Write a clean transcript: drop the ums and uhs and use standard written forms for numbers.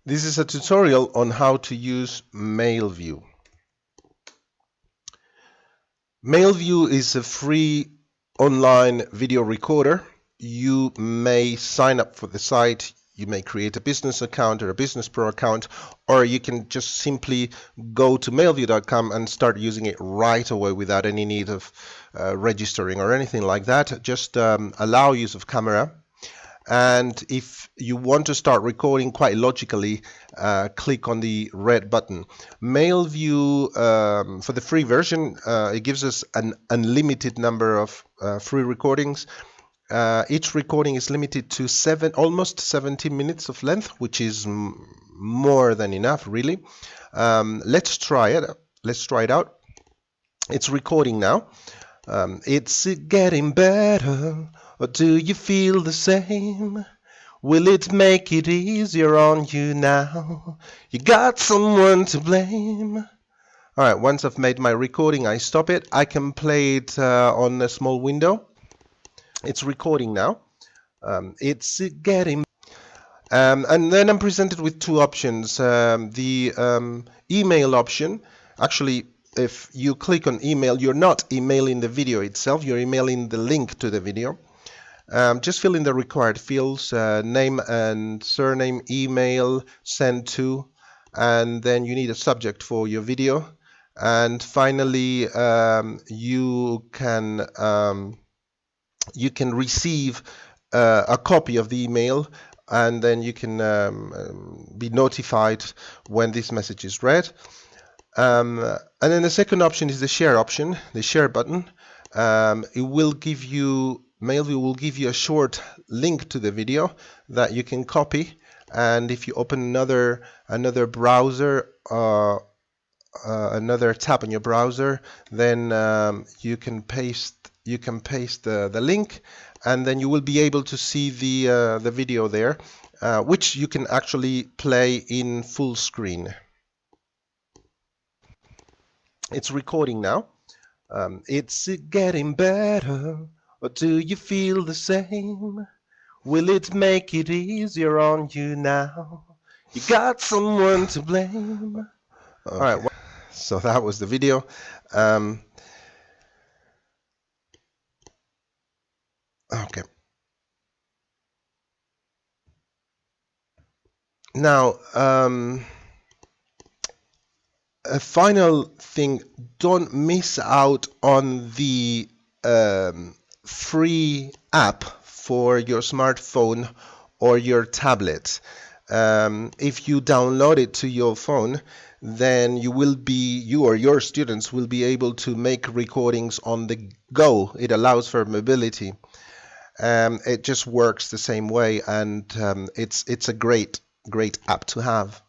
This is a tutorial on how to use MailVU. MailVU is a free online video recorder. You may sign up for the site, you may create a business account or a Business Pro account, or you can just simply go to mailview.com and start using it right away without any need of registering or anything like that. Just allow use of camera. And if you want to start recording quite logically, click on the red button. MailVU, for the free version, it gives us an unlimited number of free recordings. Each recording is limited to almost 70 minutes of length, which is more than enough, really. Let's try it. Let's try it out. It's recording now. It's getting better. Or do you feel the same? Will it make it easier on you now? You got someone to blame. All right, once I've made my recording, I stop it. I can play it on a small window. It's recording now. It's getting... and then I'm presented with two options. The email option, actually, if you click on email, you're not emailing the video itself, you're emailing the link to the video. Just fill in the required fields, name and surname, email, send to, and then you need a subject for your video. And finally, you can receive a copy of the email, and then you can be notified when this message is read. And then the second option is the share option, the share button. It will give you MailVU will give you a short link to the video that you can copy, and if you open another browser, another tab on your browser, then you can paste the link, and then you will be able to see the video there, which you can actually play in full screen. It's recording now. It's getting better. Or do you feel the same? Will it make it easier on you now? You got someone to blame. Okay. All right, well, so that was the video. Okay. Now, a final thing, don't miss out on the free app for your smartphone or your tablet. If you download it to your phone, then you or your students will be able to make recordings on the go. It allows for mobility. It just works the same way, and it's a great app to have.